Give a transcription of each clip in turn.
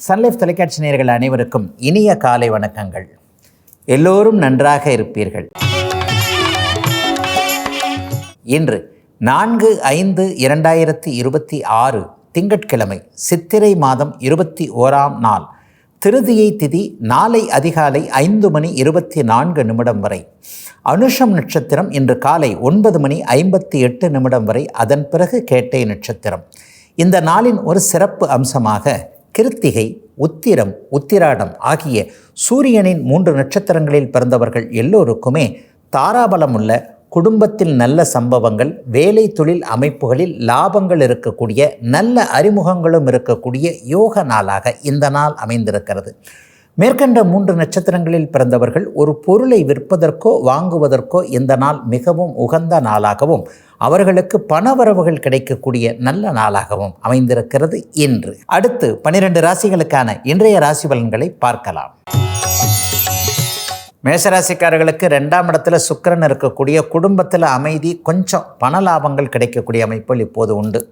Sun Life தொலைக்காட்சி நேயர்கள் அனைவருக்கும் இனிய காலை வணக்கங்கள். எல்லோரும் நன்றாக இருப்பீர்கள். இன்று 4/5/2026 திங்கட்கிழமை, சித்திரை மாதம் 21ஆம் நாள், திருதியை திதி. நாளை அதிகாலை 5:24 வரை. அனுஷம் நட்சத்திரம் இன்று காலை 9:58 வரை. அதன் பிறகு கேட்டை நட்சத்திரம். இந்த நாளின் ஒரு சிறப்பு அம்சமாக கிருத்திகை, உத்திரம், உத்திராடம் ஆகிய சூரியனின் 3 நட்சத்திரங்களில் பிறந்தவர்கள் எல்லோருக்குமே தாராபலமுள்ள, குடும்பத்தில் நல்ல சம்பவங்கள், வேலை தொழில் அமைப்புகளில் லாபங்கள் இருக்கக்கூடிய, நல்ல அறிமுகங்களும் இருக்கக்கூடிய யோக நாளாக இந்த நாள் அமைந்திருக்கிறது. மேற்கண்ட 3 நட்சத்திரங்களில் பிறந்தவர்கள் ஒரு பொருளை விற்பதற்கோ வாங்குவதற்கோ இந்த நாள் மிகவும் உகந்த நாளாகவும், அவர்களுக்கு பணவரவுகள் கிடைக்கக்கூடிய நல்ல நாளாகவும் அமைந்திருக்கிறது இன்று. அடுத்து 12 ராசிகளுக்கான இன்றைய ராசி பலன்களை பார்க்கலாம். மேஷராசிக்காரர்களுக்கு 2ஆம் இடத்துல சுக்கிரன் இருக்கக்கூடிய, குடும்பத்தில் அமைதி, கொஞ்சம் பண லாபங்கள் கிடைக்கக்கூடிய அமைப்புகள் இப்போது உண்டு.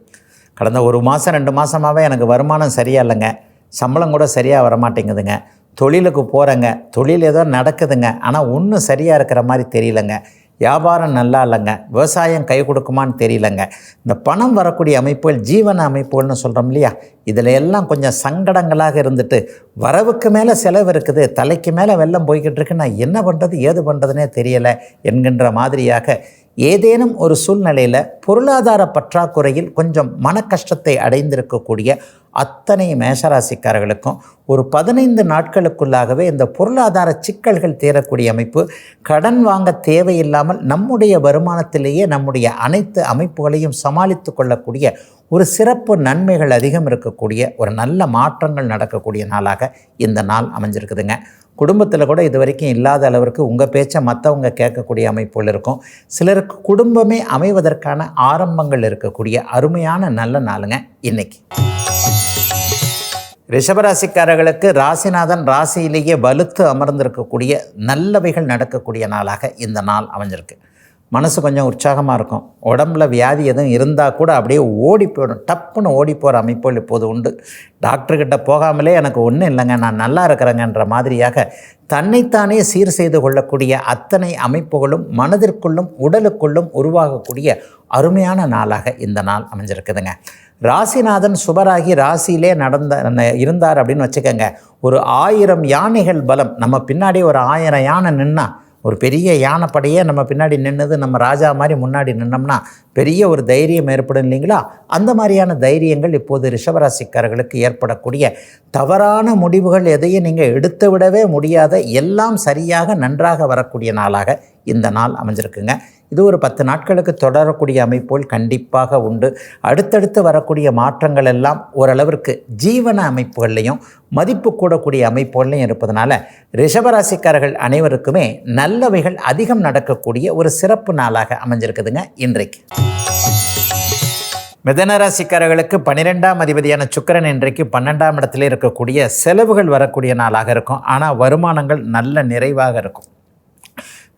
கடந்த 1 மாதம் 2 மாதமாகவே எனக்கு வருமானம் சரியாக இல்லைங்க, சம்பளம் கூட சரியாக வரமாட்டேங்குதுங்க, தொழிலுக்கு போகிறேங்க, தொழில் ஏதோ நடக்குதுங்க, ஆனால் ஒன்றும் சரியாக இருக்கிற மாதிரி தெரியலங்க, வியாபாரம் நல்லா இல்லைங்க, விவசாயம் கை கொடுக்குமான்னு தெரியலங்க, இந்த பணம் வரக்கூடிய அமைப்புகள், ஜீவன அமைப்புகள்னு சொல்கிறோம் இல்லையா, இதில் எல்லாம் கொஞ்சம் சங்கடங்களாக இருந்துட்டு, வரவுக்கு மேலே செலவு இருக்குது, தலைக்கு மேலே வெள்ளம் போய்கிட்டு இருக்கு, நான் என்ன பண்ணுறது ஏது பண்ணுறதுனே தெரியலை என்கின்ற மாதிரியாக ஏதேனும் ஒரு சூழ்நிலையில் பொருளாதார பற்றாக்குறையில் கொஞ்சம் மன கஷ்டத்தை அடைந்திருக்கக்கூடிய அத்தனை மேஷராசிக்காரர்களுக்கும் ஒரு 15 நாட்களுக்குள்ளாகவே இந்த பொருளாதார சிக்கல்கள் தீரக்கூடிய அமைப்பு, கடன் வாங்க தேவையில்லாமல் நம்முடைய வருமானத்திலேயே நம்முடைய அனைத்து அமைப்புகளையும் சமாளித்து கொள்ளக்கூடிய ஒரு சிறப்பு நன்மைகள் அதிகம் இருக்கக்கூடிய ஒரு நல்ல மாற்றங்கள் நடக்கக்கூடிய நாளாக இந்த நாள் அமைஞ்சிருக்குதுங்க. குடும்பத்தில் கூட இது வரைக்கும் இல்லாத அளவிற்கு உங்கள் பேச்சை மற்றவங்க கேட்கக்கூடிய அமைப்புகள் இருக்கும். சிலருக்கு குடும்பமே அமைவதற்கான ஆரம்பங்கள் இருக்கக்கூடிய அருமையான நல்ல நாளுங்க இன்னைக்கு. ரிஷபராசிக்காரர்களுக்கு ராசிநாதன் ராசியிலேயே வலுத்து அமர்ந்திருக்கக்கூடிய நல்லவைகள் நடக்கக்கூடிய நாளாக இந்த நாள் அமைஞ்சிருக்கு. மனசு கொஞ்சம் உற்சாகமாக இருக்கும். உடம்புல வியாதி எதுவும் இருந்தால் கூட அப்படியே ஓடி போயிடும், டப்புன்னு ஓடி போகிற அமைப்புகள் இப்போது உண்டு. டாக்டர்கிட்ட போகாமலே எனக்கு ஒன்றும் இல்லைங்க, நான் நல்லா இருக்கிறேங்கன்ற மாதிரியாக தன்னைத்தானே சீர் செய்து கொள்ளக்கூடிய அத்தனை அமைப்புகளும் மனதிற்குள்ளும் உடலுக்குள்ளும் உருவாகக்கூடிய அருமையான நாளாக இந்த நாள் அமைஞ்சிருக்குதுங்க. ராசிநாதன் சுபராகி ராசியிலே இருந்தார் அப்படின்னு வச்சுக்கோங்க, ஒரு 1000 யானைகள் பலம். நம்ம பின்னாடி ஒரு 1000 யானை நின்னா, ஒரு பெரிய யானைப்படையே நம்ம பின்னாடி நின்றுது, நம்ம ராஜா மாதிரி முன்னாடி நின்னோம்னா பெரிய ஒரு தைரியம் ஏற்படும் இல்லைங்களா? அந்த மாதிரியான தைரியங்கள் இப்போது ரிஷபராசிக்காரர்களுக்கு ஏற்படக்கூடிய, தவறான முடிவுகள் எதையும் நீங்கள் எடுத்து விடவே முடியாத, எல்லாம் சரியாக நன்றாக வரக்கூடிய நாளாக இந்த நாள் அமைஞ்சிருக்குங்க. இது ஒரு 10 நாட்களுக்கு தொடரக்கூடிய அமைப்புகள் கண்டிப்பாக உண்டு. அடுத்தடுத்து வரக்கூடிய மாற்றங்கள் எல்லாம் ஓரளவிற்கு ஜீவன அமைப்புகள்லையும் மதிப்பு கூடக்கூடிய அமைப்புகள்லையும் இருப்பதனால ரிஷபராசிக்காரர்கள் அனைவருக்குமே நல்லவைகள் அதிகம் நடக்கக்கூடிய ஒரு சிறப்பு நாளாக அமைஞ்சிருக்குதுங்க இன்றைக்கு. மிதனராசிக்காரர்களுக்கு 12ஆம் அதிபதியான சுக்கிரன் இன்றைக்கு 12ஆம் இடத்துல இருக்கக்கூடிய, செலவுகள் வரக்கூடிய நாளாக இருக்கும். ஆனால் வருமானங்கள் நல்ல நிறைவாக இருக்கும்.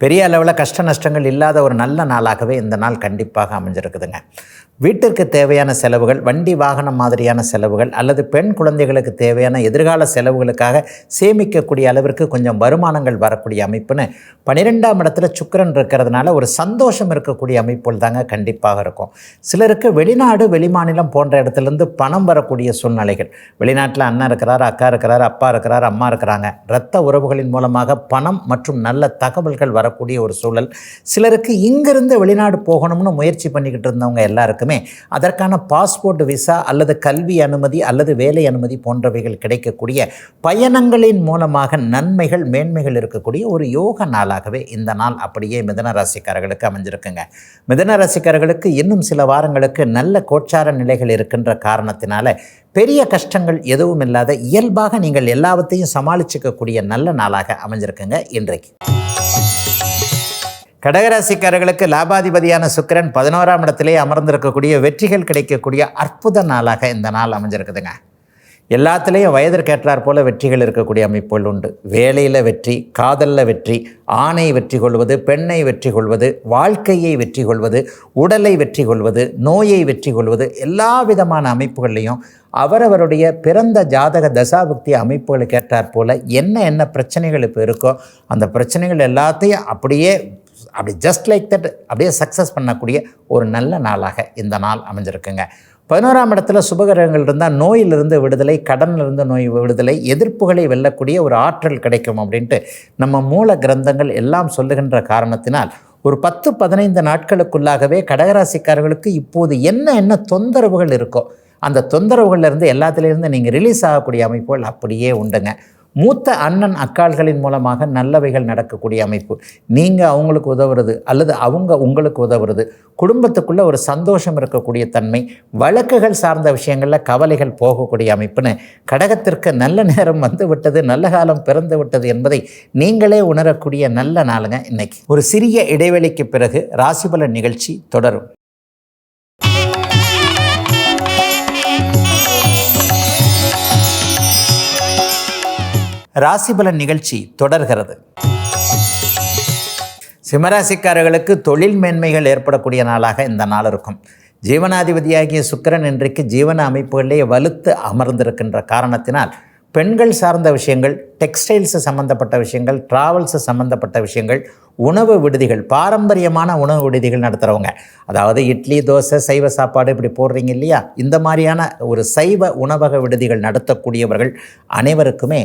பெரிய அளவில் கஷ்ட நஷ்டங்கள் இல்லாத ஒரு நல்ல நாளாகவே இந்த நாள் கண்டிப்பாக அமைஞ்சிருக்குதுங்க. வீட்டிற்கு தேவையான செலவுகள், வண்டி வாகனம் மாதிரியான செலவுகள், அல்லது பெண் குழந்தைகளுக்கு தேவையான எதிர்கால செலவுகளுக்காக சேமிக்கக்கூடிய அளவிற்கு கொஞ்சம் வருமானங்கள் வரக்கூடிய அமைப்புன்னு 12ஆம் இடத்துல சுக்கிரன் இருக்கிறதுனால ஒரு சந்தோஷம் இருக்கக்கூடிய அமைப்புகள் தாங்க கண்டிப்பாக இருக்கும். சிலருக்கு வெளிநாடு, வெளிமாநிலம் போன்ற இடத்துலேருந்து பணம் வரக்கூடிய சூழ்நிலைகள். வெளிநாட்டில் அண்ணன் இருக்கிறார், அக்கா இருக்கிறார், அப்பா இருக்கிறார், அம்மா இருக்கிறாங்க. இரத்த உறவுகளின் மூலமாக பணம் மற்றும் நல்ல தகவல்கள் வரக்கூடிய ஒரு சூழல். சிலருக்கு இங்கிருந்து வெளிநாடு போகணும்னு முயற்சி பண்ணிக்கிட்டு இருந்தவங்க எல்லாருக்குமே அதற்கான பாஸ்போர்ட், விசா அல்லது கல்வி அனுமதி அல்லது வேலை அனுமதி போன்றவைகள் கிடைக்கக்கூடிய, பயணங்களின் மூலமாக நன்மைகள் மேன்மைகள் இருக்கக்கூடிய ஒரு யோக நாளாகவே இந்த நாள் அப்படியே மிதன ராசிக்காரர்களுக்கு அமைஞ்சிருக்குங்க. மிதன ராசிக்காரர்களுக்கு இன்னும் சில வாரங்களுக்கு நல்ல கோச்சார நிலைகள் இருக்கின்ற காரணத்தினால பெரிய கஷ்டங்கள் எதுவும் இல்லாத இயல்பாக நீங்கள் எல்லாவற்றையும் சமாளிச்சுக்கக்கூடிய நல்ல நாளாக அமைஞ்சிருக்குங்க இன்றைக்கு. கடகராசிக்காரர்களுக்கு லாபாதிபதியான சுக்கிரன் 11ஆம் இடத்திலே அமர்ந்திருக்கக்கூடிய, வெற்றிகள் கிடைக்கக்கூடிய அற்புத நாளாக இந்த நாள் அமைஞ்சிருக்குதுங்க. எல்லாத்துலேயும் வயதிற்கேற்றாற் போல வெற்றிகள் இருக்கக்கூடிய அமைப்புகள் உண்டு. வேலையில் வெற்றி, காதலில் வெற்றி, ஆணை வெற்றி கொள்வது, பெண்ணை வெற்றி கொள்வது, வாழ்க்கையை வெற்றி கொள்வது, உடலை வெற்றி கொள்வது, நோயை வெற்றி கொள்வது, எல்லா விதமான அமைப்புகள்லையும் அவரவருடைய பிறந்த ஜாதக தசாபுக்தி அமைப்புகளுக்கு ஏற்றாற் போல் என்ன பிரச்சனைகள் இப்போ இருக்கோ அந்த பிரச்சனைகள் எல்லாத்தையும் அப்படி ஜஸ்ட் லைக் தட் அப்படியே சக்ஸஸ் பண்ணக்கூடிய ஒரு நல்ல நாளாக இந்த நாள் அமைஞ்சிருக்குங்க. 11ஆம் இடத்துல சுபகிரகங்கள் இருந்தால் நோயிலிருந்து விடுதலை, கடனிலிருந்து நோய் விடுதலை, எதிர்ப்புகளை வெல்லக்கூடிய ஒரு ஆற்றல் கிடைக்கும் அப்படின்ட்டு நம்ம மூல கிரந்தங்கள் எல்லாம் சொல்லுகின்ற காரணத்தினால் ஒரு 10-15 நாட்களுக்குள்ளாகவே கடகராசிக்காரர்களுக்கு இப்போது என்ன தொந்தரவுகள் இருக்கோ அந்த தொந்தரவுகள்லேருந்து எல்லாத்துலேருந்து நீங்கள் ரிலீஸ் ஆகக்கூடிய அமைப்புகள் அப்படியே உண்டுங்க. மூத்த அண்ணன் அக்காள்களின் மூலமாக நல்லவைகள் நடக்கக்கூடிய அமைப்பு, நீங்கள் அவங்களுக்கு உதவுறது அல்லது அவங்க உங்களுக்கு உதவுறது, குடும்பத்துக்குள்ளே ஒரு சந்தோஷம் இருக்கக்கூடிய தன்மை, வழக்குகள் சார்ந்த விஷயங்களில் கவலைகள் போகக்கூடிய அமைப்புன்னு கடகத்திற்கு நல்ல நேரம் வந்து விட்டது, நல்ல காலம் பிறந்து விட்டது என்பதை நீங்களே உணரக்கூடிய நல்ல நாளுங்க இன்னைக்கு. ஒரு சிறிய இடைவெளிக்கு பிறகு ராசிபலன் நிகழ்ச்சி தொடரும். ராசிபலன் நிகழ்ச்சி தொடர்கிறது. சிம்மராசிக்காரர்களுக்கு தொழில் மேன்மைகள் ஏற்படக்கூடிய நாளாக இந்த நாள் இருக்கும். ஜீவனாதிபதியாகிய சுக்கிரன் இன்றைக்கு ஜீவன அமைப்புகளிலே வலுத்து அமர்ந்திருக்கின்ற காரணத்தினால் பெண்கள் சார்ந்த விஷயங்கள், டெக்ஸ்டைல்ஸு சம்மந்தப்பட்ட விஷயங்கள், ட்ராவல்ஸு சம்மந்தப்பட்ட விஷயங்கள், உணவு விடுதிகள், பாரம்பரியமான உணவு விடுதிகள் நடத்துகிறவங்க, அதாவது இட்லி, தோசை, சைவ சாப்பாடு இப்படி போடுறீங்க இல்லையா, இந்த மாதிரியான ஒரு சைவ உணவக விடுதிகள் நடத்தக்கூடியவர்கள் அனைவருக்குமே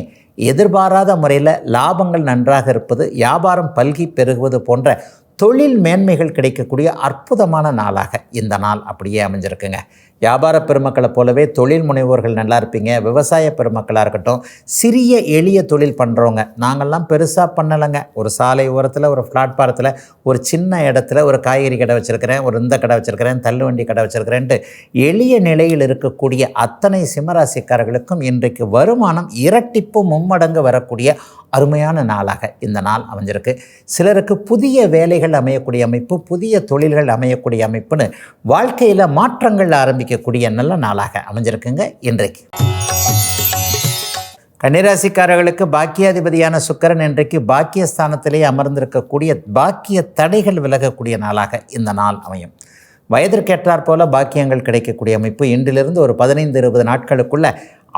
எதிர்பாராத முறையில் லாபங்கள் நன்றாக இருப்பது, வியாபாரம் பல்கி பெருகுவது போன்ற தொழில் மேன்மைகள் கிடைக்கக்கூடிய அற்புதமான நாளாக இந்த நாள் அப்படியே அமைஞ்சிருக்குங்க. வியாபார பெருமக்களை போலவே தொழில் முனைவோர்கள் நல்லா இருப்பீங்க. விவசாய பெருமக்களாக இருக்கட்டும், சிறிய எளிய தொழில் பண்ணுறவங்க, நாங்கள்லாம் பெருசாக பண்ணலைங்க, ஒரு சாலை ஓரத்தில், ஒரு பிளாட்பாரத்தில், ஒரு சின்ன இடத்துல ஒரு காய்கறி கடை வச்சுருக்கிறேன், ஒரு இந்த கடை வச்சுருக்கிறேன், தள்ளுவண்டி கடை வச்சுருக்கிறேன்ட்டு எளிய நிலையில் இருக்கக்கூடிய அத்தனை சிம்மராசிக்காரர்களுக்கும் இன்றைக்கு வருமானம் இரட்டிப்பு மும்மடங்கு வரக்கூடிய அருமையான நாளாக இந்த நாள் அமைஞ்சிருக்கு. சிலருக்கு புதிய வேலைகள் அமையக்கூடிய அமைப்பு, புதிய தொழில்கள் அமையக்கூடிய அமைப்புன்னு வாழ்க்கையில் மாற்றங்கள் ஆரம்பிக்கக்கூடிய நல்ல நாளாக அமைஞ்சிருக்குங்க இன்றைக்கு. கன்னிராசிக்காரர்களுக்கு பாக்கியாதிபதியான சுக்கிரன் இன்றைக்கு பாக்கியஸ்தானத்திலே அமர்ந்திருக்கக்கூடிய பாக்கிய தடைகள் விலகக்கூடிய நாளாக இந்த நாள் அமையும். வயதிற்கேற்றாற் போல பாக்கியங்கள் கிடைக்கக்கூடிய அமைப்பு இன்றிலிருந்து ஒரு 15-20 நாட்களுக்குள்ள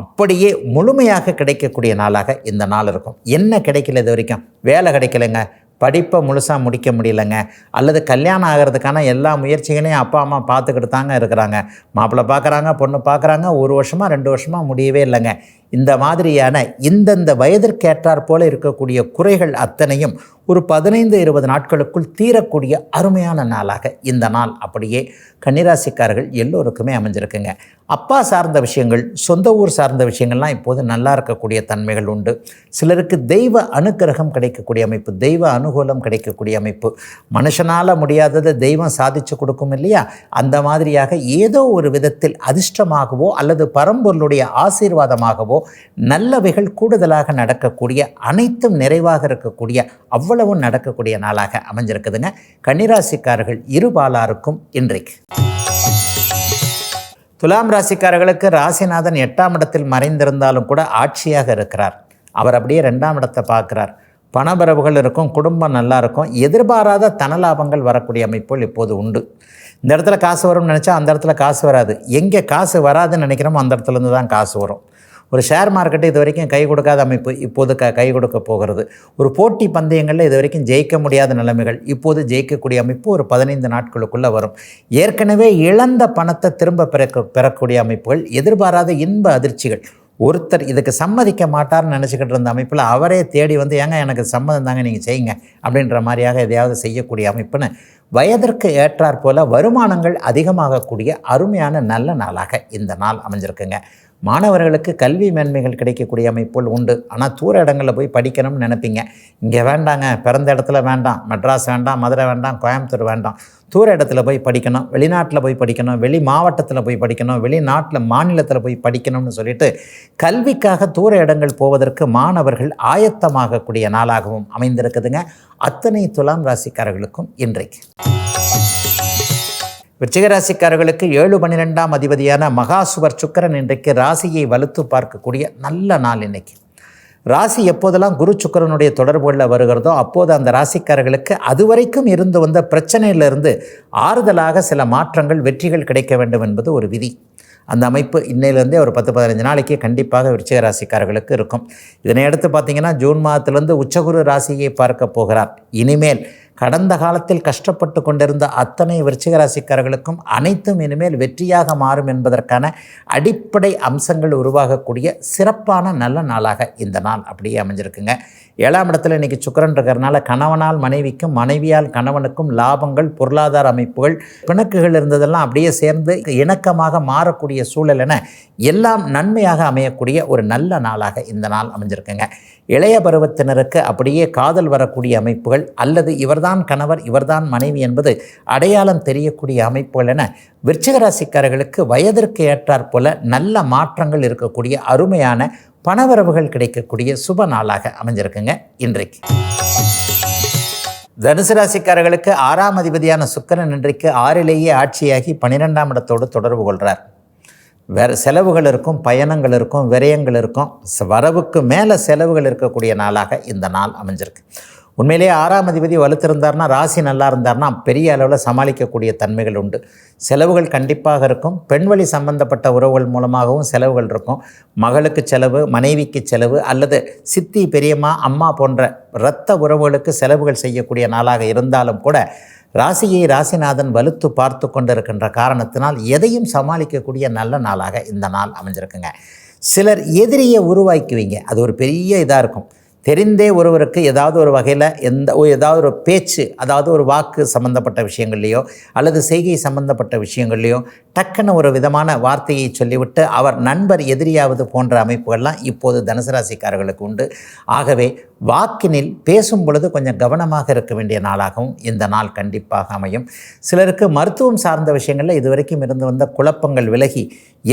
அப்படியே முழுமையாக கிடைக்கக்கூடிய நாளாக இந்த நாள் இருக்கும். என்ன கிடைக்கல இது வரைக்கும்? வேலை கிடைக்கலைங்க, படிப்பை முழுசாக முடிக்க முடியலைங்க, அல்லது கல்யாணம் ஆகிறதுக்கான எல்லா முயற்சிகளையும் அப்பா அம்மா பார்த்துக்கிட்டு தாங்க இருக்கிறாங்க, மாப்பிள்ளை பார்க்குறாங்க, பொண்ணு பார்க்குறாங்க, 1 வருஷமாக 2 வருஷமாக முடியவே இல்லைங்க. இந்த மாதிரியான இந்தந்த வயதிற்கேற்றாற் போல இருக்கக்கூடிய குறைகள் அத்தனையும் ஒரு 15-20 நாட்களுக்குள் தீரக்கூடிய அருமையான நாளாக இந்த நாள் அப்படியே கன்னிராசிக்காரர்கள் எல்லோருக்குமே அமைஞ்சிருக்குங்க. அப்பா சார்ந்த விஷயங்கள், சொந்த ஊர் சார்ந்த விஷயங்கள்லாம் இப்போது நல்லா இருக்கக்கூடிய தன்மைகள் உண்டு. சிலருக்கு தெய்வ அனுக்கிரகம் கிடைக்கக்கூடிய அமைப்பு, தெய்வ அனுகூலம் கிடைக்கக்கூடிய அமைப்பு, மனுஷனால் முடியாததை தெய்வம் சாதிச்சு கொடுக்கும் இல்லையா, அந்த மாதிரியாக ஏதோ ஒரு விதத்தில் அதிர்ஷ்டமாகவோ அல்லது பரம்பொருளுடைய ஆசீர்வாதமாகவோ நல்லவைகள் கூடுதலாக நடக்கக்கூடிய, அனைத்தும் நிறைவாக இருக்கக்கூடிய, அவ்வளவும் நடக்கக்கூடிய நாளாக அமைஞ்சிருக்குதுங்க கன்னிராசிக்காரர்கள் இருபாலாருக்கும் இன்றைக்கு. துலாம் ராசிக்காரர்களுக்கு ராசிநாதன் 8ஆம் இடத்தில் மறைந்திருந்தாலும் கூட ஆட்சியாக இருக்கிறார். அவர் அப்படியே 2ஆம் இடத்தை பார்க்குறார். பணபரவுகள் இருக்கும், குடும்பம் நல்லா இருக்கும், எதிர்பாராத தனலாபங்கள் வரக்கூடிய அமைப்புகள் இப்போது உண்டு. இந்த இடத்துல காசு வரும்னு நினச்சா அந்த இடத்துல காசு வராது. எங்கே காசு வராதுன்னு நினைக்கிறோமோ அந்த இடத்துலேருந்து தான் காசு வரும். ஒரு ஷேர் மார்க்கெட்டு இது வரைக்கும் கை கொடுக்காத அமைப்பு இப்போது கை கொடுக்க போகிறது. ஒரு போட்டி பந்தயங்களில் இது வரைக்கும் ஜெயிக்க முடியாத நிலைமைகள் இப்போது ஜெயிக்கக்கூடிய அமைப்பு ஒரு 15 நாட்களுக்குள்ளே வரும். ஏற்கனவே இழந்த பணத்தை திரும்ப பெறக்கூடிய அமைப்புகள், எதிர்பாராத இன்ப அதிர்ச்சிகள். ஒருத்தர் இதுக்கு சம்மதிக்க மாட்டார்னு நினச்சிக்கிட்டு இருந்த அமைப்பில் அவரே தேடி வந்து ஏங்க எனக்கு சம்மதம் தாங்க நீங்கள் செய்யுங்க அப்படின்ற மாதிரியாக எதையாவது செய்யக்கூடிய அமைப்புன்னு வயதிற்கு ஏற்றாற் போல வருமானங்கள் அதிகமாகக்கூடிய அருமையான நல்ல நாளாக இந்த நாள் அமைஞ்சிருக்குங்க. மாணவர்களுக்கு கல்வி மேன்மைகள் கிடைக்கக்கூடிய அமைப்புகள் உண்டு. ஆனால் தூர இடங்களில் போய் படிக்கணும்னு நினைப்பீங்க. இங்கே வேண்டாங்க, பிறந்த இடத்துல வேண்டாம், மெட்ராஸ் வேண்டாம், மதுரை வேண்டாம், கோயம்புத்தூர் வேண்டாம், தூர இடத்துல போய் படிக்கணும், வெளிநாட்டில் போய் படிக்கணும், வெளி மாவட்டத்தில் போய் படிக்கணும், வெளிநாட்டில் மாநிலத்தில் போய் படிக்கணும்னு சொல்லிட்டு கல்விக்காக தூர இடங்கள் போவதற்கு மாணவர்கள் ஆயத்தமாகக்கூடிய நாளாகவும் அமைந்திருக்குதுங்க அத்தனை துலாம் ராசிக்காரர்களுக்கும் இன்றைக்கு. விருச்சிக ராசிக்காரர்களுக்கு 7-12ஆம் அதிபதியான மகாசுவர் சுக்கிரன் இன்றைக்கு ராசியை வலுத்து பார்க்கக்கூடிய நல்ல நாள் இன்னைக்கு. ராசி எப்போதெல்லாம் குரு சுக்கிரனுடைய தொடர்புகளில் வருகிறதோ அப்போது அந்த ராசிக்காரர்களுக்கு அதுவரைக்கும் இருந்து வந்த பிரச்சனையிலிருந்து ஆறுதலாக சில மாற்றங்கள், வெற்றிகள் கிடைக்க வேண்டும் என்பது ஒரு விதி. அந்த அமைப்பு இன்னையிலேருந்தே ஒரு 10-15 நாளைக்கு கண்டிப்பாக விருச்சிக ராசிக்காரர்களுக்கு இருக்கும். இதனை அடுத்து பார்த்திங்கன்னா ஜூன் மாதத்திலிருந்து உச்சகுரு ராசியை பார்க்க போகிறார். இனிமேல் கடந்த காலத்தில் கஷ்டப்பட்டு கொண்டிருந்த அத்தனை விருச்சிக ராசிக்காரர்களுக்கும் அனைத்தும் இனிமேல் வெற்றியாக மாறும் என்பதற்கான அடிப்படை அம்சங்கள் உருவாகக்கூடிய சிறப்பான நல்ல நாளாக இந்த நாள் அப்படியே அமைஞ்சிருக்குங்க. 7ஆம் இடத்துல இன்றைக்கி சுக்கிரன் இருக்கிறதுனால கணவனால் மனைவிக்கும், மனைவியால் கணவனுக்கும் லாபங்கள், பொருளாதார அமைப்புகள், பிணக்குகள் இருந்ததெல்லாம் அப்படியே சேர்ந்து இணக்கமாக மாறக்கூடிய சூழல் என எல்லாம் நன்மையாக அமையக்கூடிய ஒரு நல்ல நாளாக இந்த நாள் அமைஞ்சிருக்குங்க. இளைய பருவத்தினருக்கு அப்படியே காதல் வரக்கூடிய அமைப்புகள் அல்லது இவர்தான் கணவர் இவர்தான் மனைவி என்பது அடையாளம் தெரியக்கூடிய அமைப்புகள் என விருச்சிக ராசிக்காரர்களுக்கு வயதிற்கு ஏற்றாற் போல நல்ல மாற்றங்கள் இருக்கக்கூடிய அருமையான பணவரவுகள் கிடைக்கக்கூடிய சுப நாளாக அமைஞ்சிருக்குங்க இன்றைக்கு. தனுசு ராசிக்காரர்களுக்கு 6ஆம் அதிபதியான சுக்கிரன் இன்றைக்கு 6லேயே ஆட்சியாகி 12ஆம் இடத்தோடு தொடர்பு கொள்கிறார். வேறு செலவுகள் இருக்கும், பயணங்கள் இருக்கும், விரயங்கள் இருக்கும், வரவுக்கு மேலே செலவுகள் இருக்கக்கூடிய நாளாக இந்த நாள் அமைஞ்சிருக்கு. உண்மையிலேயே 6ஆம் அதிபதி வலுத்திருந்தார்னா, ராசி நல்லா இருந்தார்னா பெரிய அளவில் சமாளிக்கக்கூடிய தன்மைகள் உண்டு. செலவுகள் கண்டிப்பாக இருக்கும். பெண்வழி சம்பந்தப்பட்ட உறவுகள் மூலமாகவும் செலவுகள் இருக்கும். மகளுக்கு செலவு, மனைவிக்கு செலவு அல்லது சித்தி, பெரியம்மா, அம்மா போன்ற இரத்த உறவுகளுக்கு செலவுகள் செய்யக்கூடிய நாளாக இருந்தாலும் கூட ராசியை ராசிநாதன் வலுத்து பார்த்து கொண்டிருக்கின்ற காரணத்தினால் எதையும் சமாளிக்கக்கூடிய நல்ல நாளாக இந்த நாள் அமைஞ்சிருக்குங்க. சிலர் எதிரியை உருவாக்குவீங்க, அது ஒரு பெரிய இதாக இருக்கும். தெரிந்தே ஒருவருக்கு ஏதாவது ஒரு வகையில் ஏதாவது ஒரு பேச்சு, அதாவது ஒரு வாக்கு சம்பந்தப்பட்ட விஷயங்கள்லையோ அல்லது செய்கை சம்பந்தப்பட்ட விஷயங்கள்லையோ டக்குன்னு ஒரு விதமான வார்த்தையை சொல்லிவிட்டு அவர் நண்பர் எதிரியாவது போன்ற அமைப்புகள்லாம் இப்போது தனுசு ராசிக்காரர்களுக்கு உண்டு. ஆகவே வாக்கினில் பேசும் பொழுது கொஞ்சம் கவனமாக இருக்க வேண்டிய நாளாகவும் இந்த நாள் கண்டிப்பாக அமையும். சிலருக்கு மருத்துவம் சார்ந்த விஷயங்களில் இதுவரைக்கும் இருந்து வந்த குழப்பங்கள் விலகி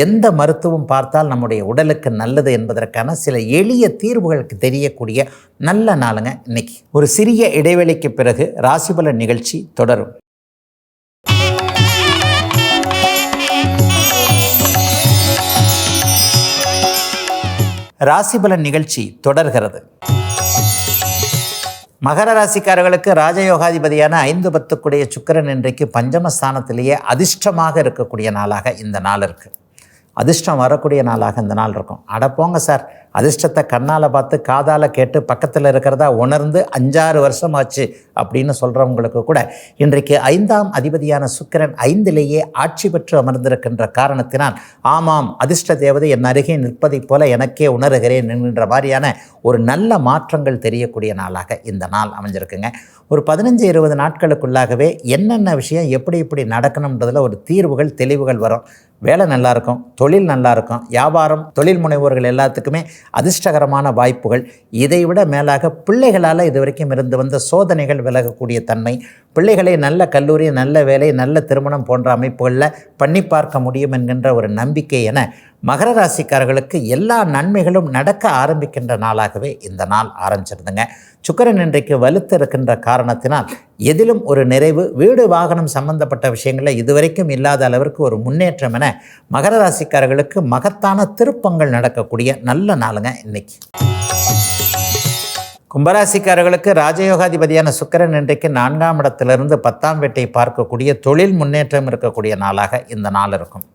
எந்த மருத்துவம் பார்த்தால் நம்முடைய உடலுக்கு நல்லது என்பதற்கான சில எளிய தீர்வுகளுக்கு தெரியக்கூடிய நல்ல நாளுங்க இன்னைக்கு. ஒரு சிறிய இடைவெளிக்கு பிறகு ராசிபலன் நிகழ்ச்சி தொடரும். ராசிபலன் நிகழ்ச்சி தொடர்கிறது. மகர ராசிக்காரர்களுக்கு ராஜயோகாதிபதியான 5-10 சுக்கிரன் இன்றைக்கு பஞ்சமஸ்தானத்திலேயே அதிர்ஷ்டமாக இருக்கக்கூடிய நாளாக இந்த நாள் இருக்குது. அதிர்ஷ்டம் வரக்கூடிய நாளாக இந்த நாள் இருக்கும். அடப்போங்க சார், அதிர்ஷ்டத்தை கண்ணால் பார்த்து காதால் கேட்டு பக்கத்தில் இருக்கிறதா உணர்ந்து 5-6 வருஷம் ஆச்சு அப்படின்னு சொல்கிறவங்களுக்கு கூட இன்றைக்கு 5ஆம் அதிபதியான சுக்கிரன் 5லேயே ஆட்சி பெற்று அமர்ந்திருக்கின்ற காரணத்தினால் ஆமாம், அதிர்ஷ்ட தேவதை என் அருகே நிற்பதைப் போல எனக்கே உணர்கிறேன் என்கின்ற மாதிரியான ஒரு நல்ல மாற்றங்கள் தெரியக்கூடிய நாளாக இந்த நாள் அமைஞ்சிருக்குங்க. ஒரு 15-20 நாட்களுக்குள்ளாகவே என்னென்ன விஷயம் எப்படி நடக்கணுன்றதில் ஒரு தீர்வுகள், தெளிவுகள் வரும். வேலை நல்லாயிருக்கும், தொழில் நல்லாயிருக்கும், வியாபாரம், தொழில் முனைவோர்கள் எல்லாத்துக்குமே அதிர்ஷ்டகரமான வாய்ப்புகள். இதைவிட மேலாக பிள்ளைகளால் இதுவரைக்கும் இருந்து வந்த சோதனைகள் விலகக்கூடிய தன்மை, பிள்ளைகளை நல்ல கல்லூரி, நல்ல வேலை, நல்ல திருமணம் போன்ற அமைப்புகளில் பண்ணி பார்க்க முடியும் என்கின்ற ஒரு நம்பிக்கை என மகர ராசிக்காரர்களுக்கு எல்லா நன்மைகளும் நடக்க ஆரம்பிக்கின்ற நாளாகவே இந்த நாள் ஆரம்பிச்சிருந்துங்க. சுக்கிரன் இன்றைக்கு வலுத்து இருக்கின்ற காரணத்தினால் எதிலும் ஒரு நிறைவு, வீடு வாகனம் சம்பந்தப்பட்ட விஷயங்களில் இதுவரைக்கும் இல்லாத அளவிற்கு ஒரு முன்னேற்றம் என மகர ராசிக்காரர்களுக்கு மகத்தான திருப்பங்கள் நடக்கக்கூடிய நல்ல நாளுங்க இன்னைக்கு. கும்பராசிக்காரர்களுக்கு ராஜயோகாதிபதியான சுக்கிரன் இன்றைக்கு 4ஆம் இடத்திலிருந்து 10ஆம் வீட்டை பார்க்கக்கூடிய தொழில் முன்னேற்றம் இருக்கக்கூடிய நாளாக இந்த நாள் இருக்கும்.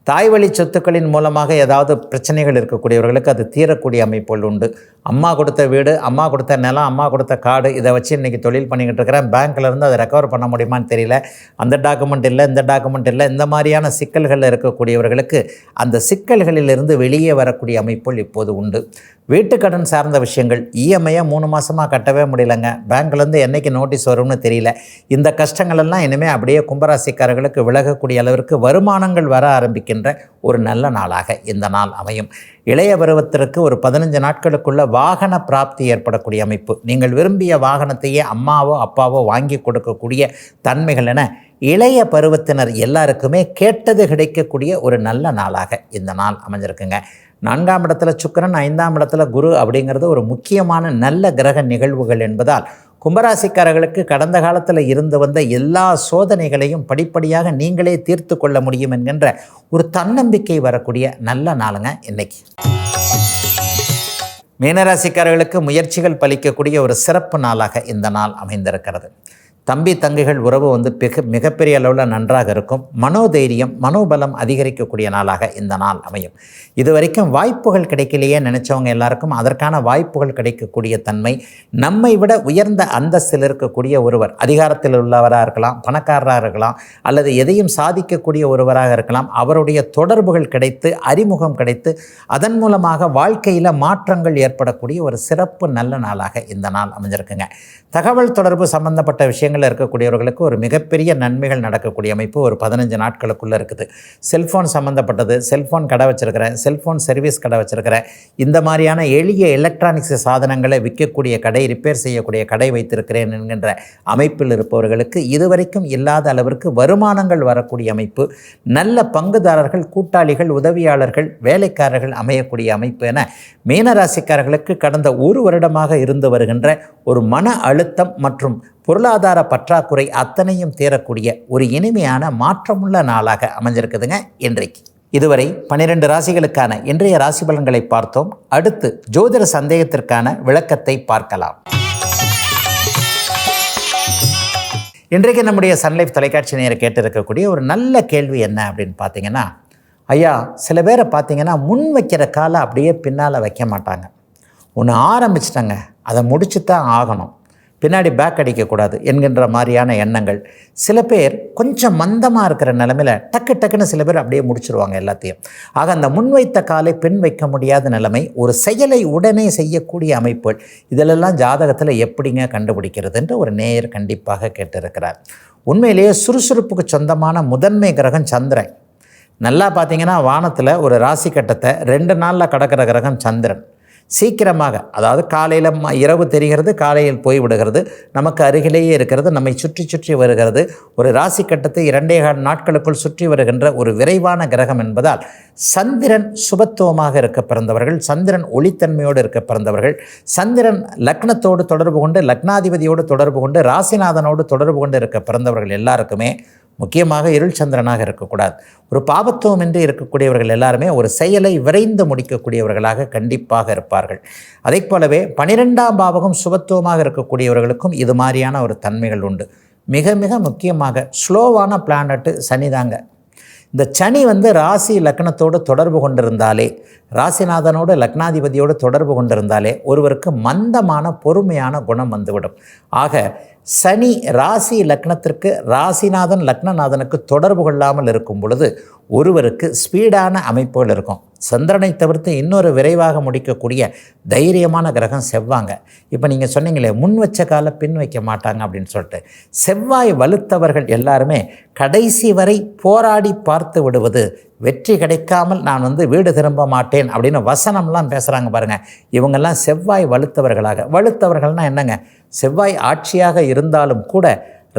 தாய் வழி சொத்துக்களின் மூலமாக ஏதாவது பிரச்சனைகள் இருக்கக்கூடியவர்களுக்கு அது தீரக்கூடிய அமைப்புகள் உண்டு. அம்மா கொடுத்த வீடு, அம்மா கொடுத்த நிலம், அம்மா கொடுத்த கார்டு, இதை வச்சு இன்றைக்கி தொழில் பண்ணிக்கிட்டு இருக்கிறேன், பேங்க்லேருந்து அதை ரெக்கவர் பண்ண முடியுமான்னு தெரியல, அந்த டாக்குமெண்ட் இல்லை, இந்த டாக்குமெண்ட் இல்லை, இந்த மாதிரியான சிக்கல்களில் இருக்கக்கூடியவர்களுக்கு அந்த சிக்கல்களிலிருந்து வெளியே வரக்கூடிய அமைப்புகள் இப்போது உண்டு. வீட்டுக்கடன் சார்ந்த விஷயங்கள், இஎம்ஐயை 3 மாதமாக கட்டவே முடியலைங்க, பேங்க்லேருந்து என்றைக்கு நோட்டீஸ் வரும்னு தெரியல, இந்த கஷ்டங்களெல்லாம் இனிமேல் அப்படியே கும்பராசிக்காரர்களுக்கு விலகக்கூடிய அளவிற்கு வருமானங்கள் வர ஆரம்பிக்கின்ற ஒரு நல்ல நாளாக இந்த நாள் அமையும். இளைய பருவத்திற்கு ஒரு 15 நாட்களுக்குள்ள வாகன பிராப்தி ஏற்படக்கூடிய அமைப்பு, நீங்கள் விரும்பிய வாகனத்தையே அம்மாவோ அப்பாவோ வாங்கி கொடுக்கக்கூடிய தன்மைகள் என இளைய பருவத்தினர் எல்லாருக்குமே கேட்டது கிடைக்கக்கூடிய ஒரு நல்ல நாளாக இந்த நாள் அமைஞ்சிருக்குங்க. 4ஆம் இடத்துல சுக்கிரன், 5ஆம் இடத்துல குரு அப்படிங்கிறது ஒரு முக்கியமான நல்ல கிரக நிகழ்வுகள் என்பதால் கும்பராசிக்காரர்களுக்கு கடந்த காலத்தில் இருந்து வந்த எல்லா சோதனைகளையும் படிப்படியாக நீங்களே தீர்த்து கொள்ள முடியும் என்கின்ற ஒரு தன்னம்பிக்கை வரக்கூடிய நல்ல நாளுங்க இன்னைக்கு. மீனராசிக்காரர்களுக்கு முயற்சிகள் பலிக்கக்கூடிய ஒரு சிறப்பு நாளாக இந்த நாள் அமைந்திருக்கிறது. தம்பி தங்கைகள் உறவு மிகப்பெரிய அளவில் நன்றாக இருக்கும். மனோதைரியம் மனோபலம் அதிகரிக்கக்கூடிய நாளாக இந்த நாள் அமையும். இதுவரைக்கும் வாய்ப்புகள் கிடைக்கலையே நினச்சவங்க எல்லாருக்கும் அதற்கான வாய்ப்புகள் கிடைக்கக்கூடிய தன்மை, நம்மை விட உயர்ந்த அந்தஸ்தில் இருக்கக்கூடிய ஒருவர், அதிகாரத்தில் உள்ளவராக இருக்கலாம், பணக்காரராக இருக்கலாம், அல்லது எதையும் சாதிக்கக்கூடிய ஒருவராக இருக்கலாம், அவருடைய தொடர்புகள் கிடைத்து அறிமுகம் கிடைத்து அதன் மூலமாக வாழ்க்கையில் மாற்றங்கள் ஏற்படக்கூடிய ஒரு சிறப்பு நல்ல நாளாக இந்த நாள் அமைஞ்சிருக்குங்க. தகவல் தொடர்பு சம்பந்தப்பட்ட விஷயங்கள் இருக்கக்கூடியவர்களுக்கு ஒரு மிகப்பெரிய நன்மைகள் நடக்கக்கூடிய அமைப்பு ஒரு 15 நாட்களுக்குள்ளே இருக்குது. செல்ஃபோன் சம்மந்தப்பட்டது, செல்ஃபோன் கடை வச்சுருக்கிறேன், செல்ஃபோன் சர்வீஸ் கடை வச்சுருக்கிறேன், இந்த மாதிரியான எளிய எலக்ட்ரானிக்ஸ் சாதனங்களை விற்கக்கூடிய கடை, ரிப்பேர் செய்யக்கூடிய கடை வைத்திருக்கிறேன் என்கின்ற அமைப்பில் இருப்பவர்களுக்கு இதுவரைக்கும் இல்லாத அளவிற்கு வருமானங்கள் வரக்கூடிய அமைப்பு, நல்ல பங்குதாரர்கள், கூட்டாளிகள், உதவியாளர்கள், வேலைக்காரர்கள் அமையக்கூடிய அமைப்பு என மீனராசிக்காரர்களுக்கு கடந்த ஒரு வருடமாக இருந்து வருகின்ற ஒரு மன அழுத்தம் மற்றும் பொருளாதார பற்றாக்குறை அத்தனையும் தீரக்கூடிய ஒரு இனிமையான மாற்றமுள்ள நாளாக அமைஞ்சிருக்குதுங்க இன்றைக்கு. இதுவரை 12 ராசிகளுக்கான இன்றைய ராசி பலன்களை பார்த்தோம். அடுத்து ஜோதிட சந்தேகத்திற்கான விளக்கத்தை பார்க்கலாம். இன்றைக்கு நம்முடைய சன்லைஃப் தொலைக்காட்சி நேயர் கேட்டிருக்கக்கூடிய ஒரு நல்ல கேள்வி என்ன அப்படின்னு பார்த்தீங்கன்னா, ஐயா சில பேரை பார்த்தீங்கன்னா முன் வைக்கிற காலை அப்படியே பின்னால் வைக்க மாட்டாங்க. ஒன்று ஆரம்பிச்சிட்டாங்க, அதை முடிச்சு தான் ஆகணும், பின்னாடி பேக் அடிக்கக்கூடாது என்கின்ற மாதிரியான எண்ணங்கள். சில பேர் கொஞ்சம் மந்தமாக இருக்கிற நிலைமையில் டக்குன்னு சில பேர் அப்படியே முடிச்சுருவாங்க எல்லாத்தையும். ஆக அந்த முன்வைத்த காலை பின் வைக்க முடியாத நிலைமை, ஒரு செயலை உடனே செய்யக்கூடிய அமைப்புகள், இதிலெல்லாம் ஜாதகத்தில் எப்படிங்க கண்டுபிடிக்கிறதுன்ற ஒரு நேயர் கண்டிப்பாக கேட்டிருக்கிறார். உண்மையிலேயே சுறுசுறுப்புக்கு சொந்தமான முதன்மை கிரகம் சந்திரன். நல்லா பார்த்தீங்கன்னா வானத்தில் ஒரு ராசி கட்டத்தை 2 நாளில் கடக்கிற கிரகம் சந்திரன். சீக்கிரமாக, அதாவது காலையில் இரவு தெரிகிறது, காலையில் போய்விடுகிறது, நமக்கு அருகிலேயே இருக்கிறது, நம்மை சுற்றி வருகிறது. ஒரு ராசி கட்டத்தை 2.25 நாட்களுக்குள் சுற்றி வருகின்ற ஒரு விரைவான கிரகம் என்பதால் சந்திரன் சுபத்துவமாக இருக்க பிறந்தவர்கள், சந்திரன் ஒளித்தன்மையோடு இருக்க பிறந்தவர்கள், சந்திரன் லக்னத்தோடு தொடர்பு கொண்டு, லக்னாதிபதியோடு தொடர்பு கொண்டு, ராசிநாதனோடு தொடர்பு கொண்டு இருக்க பிறந்தவர்கள் எல்லாருக்குமே முக்கியமாக இருள் சந்திரனாக இருக்கக்கூடாது. ஒரு பாபத்துவம் என்று இருக்கக்கூடியவர்கள் எல்லாருமே ஒரு செயலை விரைந்து முடிக்கக்கூடியவர்களாக கண்டிப்பாக இருப்பார்கள். அதை போலவே 12ஆம் பாவகம் சுபத்துவமாக இருக்கக்கூடியவர்களுக்கும் இது மாதிரியான ஒரு தன்மைகள் உண்டு. மிக மிக முக்கியமாக ஸ்லோவான பிளானட்டு சனிதாங்க. இந்த சனி ராசி லக்னத்தோடு தொடர்பு கொண்டிருந்தாலே, ராசிநாதனோடு லக்னாதிபதியோடு தொடர்பு கொண்டிருந்தாலே ஒருவருக்கு மந்தமான பொறுமையான குணம் வந்துவிடும். ஆக சனி ராசி லக்னத்திற்கு, ராசிநாதன் லக்னநாதனுக்கு தொடர்பு கொள்ளாமல் இருக்கும் பொழுது ஒருவருக்கு ஸ்பீடான அமைப்புகள் இருக்கும். சந்திரனை தவிர்த்து இன்னொரு விரைவாக முடிக்கக்கூடிய தைரியமான கிரகம் செவ்வாங்க. இப்போ நீங்கள் சொன்னீங்களே முன் வச்ச காலை பின் வைக்க மாட்டாங்க அப்படின்னு சொல்லிட்டு, செவ்வாய் வலுத்தவர்கள் எல்லாருமே கடைசி வரை போராடி பார்த்து விடுவது, வெற்றி கிடைக்காமல் நான் வீடு திரும்ப மாட்டேன் அப்படின்னு வசனம்லாம் பேசுகிறாங்க பாருங்கள். இவங்கெல்லாம் செவ்வாய் வலுத்தவர்கள்னால் என்னங்க, செவ்வாய் ஆட்சியாக இருந்தாலும் கூட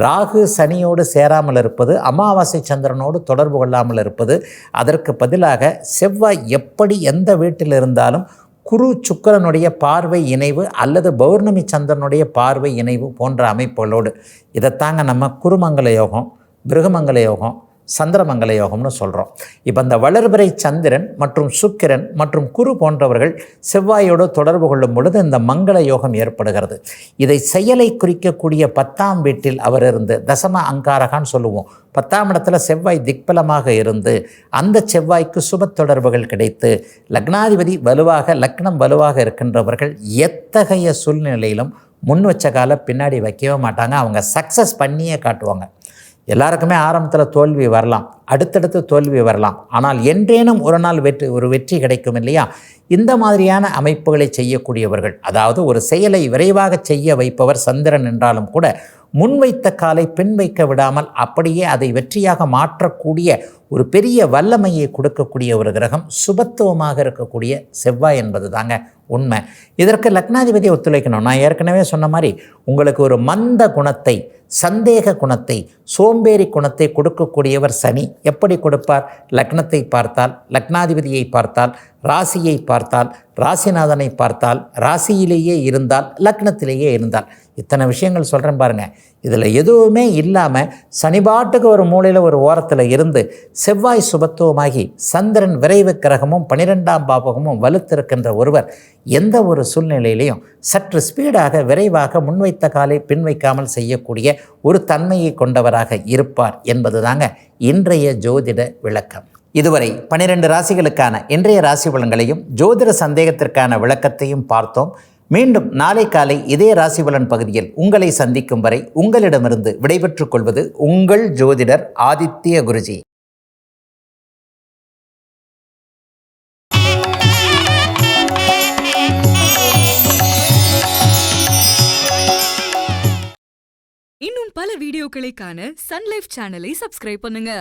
ராகு சனியோடு சேராமல் இருப்பது, அமாவாசை சந்திரனோடு தொடர்பு கொள்ளாமல் இருப்பது, அதற்கு பதிலாக செவ்வாய் எப்படி எந்த வீட்டில் இருந்தாலும் குரு சுக்கிரனுடைய பார்வை இணைவு அல்லது பௌர்ணமி சந்திரனுடைய பார்வை இணைவு போன்ற அமைப்புகளோடு, இதைத்தாங்க நம்ம குருமங்கல யோகம், பிருகமங்கல யோகம், சந்திரமங்கல யோகம்னு சொல்கிறோம். இப்போ அந்த வளர்பிறை சந்திரன் மற்றும் சுக்கிரன் மற்றும் குரு போன்றவர்கள் செவ்வாயோடு தொடர்பு கொள்ளும் பொழுது இந்த மங்கள யோகம் ஏற்படுகிறது. இதை செயலை குறிக்கக்கூடிய 10ஆம் வீட்டில் அவர் இருந்து, தசம அங்காரகான்னு சொல்லுவோம், 10ஆம் இடத்துல செவ்வாய் திக்பலமாக இருந்து அந்த செவ்வாய்க்கு சுப தொடர்புகள் கிடைத்து லக்னாதிபதி வலுவாக, லக்னம் வலுவாக இருக்கின்றவர்கள் எத்தகைய சூழ்நிலையிலும் முன் வச்ச காலை பின்னாடி வைக்கவே மாட்டாங்க. அவங்க சக்ஸஸ் பண்ணியே காட்டுவாங்க. எல்லாருக்குமே ஆரம்பத்தில் தோல்வி வரலாம், அடுத்தடுத்து தோல்வி வரலாம், ஆனால் என்றேனும் ஒரு நாள் வெற்றி கிடைக்கும் இல்லையா? இந்த மாதிரியான அமைப்புகளை செய்யக்கூடியவர்கள், அதாவது ஒரு செயலை விரைவாக செய்ய வைப்பவர் சந்திரன் என்றாலும் கூட முன்வைத்த காலை பின் வைக்க விடாமல் அப்படியே அதை வெற்றியாக மாற்றக்கூடிய ஒரு பெரிய வல்லமையை கொடுக்கக்கூடிய ஒரு கிரகம் சுபத்துவமாக இருக்கக்கூடிய செவ்வாய் என்பது தாங்க உண்மை. இதற்கு லக்னாதிபதியை ஒத்துழைக்கணும். நான் ஏற்கனவே சொன்ன மாதிரி உங்களுக்கு ஒரு மந்த குணத்தை, சந்தேக குணத்தை, சோம்பேறி குணத்தை கொடுக்கக்கூடியவர் சனி. எப்படி கொடுப்பார்? லக்னத்தை பார்த்தால், லக்னாதிபதியை பார்த்தால், ராசியை பார்த்தால், ராசிநாதனை பார்த்தால், ராசியிலேயே இருந்தால், லக்னத்திலேயே இருந்தால், இத்தனை விஷயங்கள் சொல்கிறேன் பாருங்கள். இதில் எதுவுமே இல்லாமல் சனிபாட்டுக்கு ஒரு மூலையில் ஒரு ஓரத்தில் இருந்து செவ்வாய் சுபத்துவமாகி சந்திரன் விரைவு கிரகமும் 12ஆம் பாவகமும் வலுத்திருக்கின்ற ஒருவர் எந்த ஒரு சூழ்நிலையிலையும் சற்று ஸ்பீடாக விரைவாக முன்வைத்த காலை பின்வைக்காமல் செய்யக்கூடிய ஒரு தன்மையை கொண்டவராக இருப்பார் என்பது தாங்க இன்றைய ஜோதிட விளக்கம். இதுவரை 12 ராசிகளுக்கான இன்றைய ராசி பலன்களையும் ஜோதிட சந்தேகத்திற்கான விளக்கத்தையும் பார்த்தோம். மீண்டும் நாளை காலை இதே ராசி பலன் பகுதியில் உங்களை சந்திக்கும் வரை உங்களிடமிருந்து விடைபெற்றுக் கொள்வது உங்கள் ஜோதிடர் ஆதித்ய குருஜி. இன்னும் பல வீடியோக்களை காண சன் லைஃப் சேனலை சப்ஸ்கிரைப் பண்ணுங்க.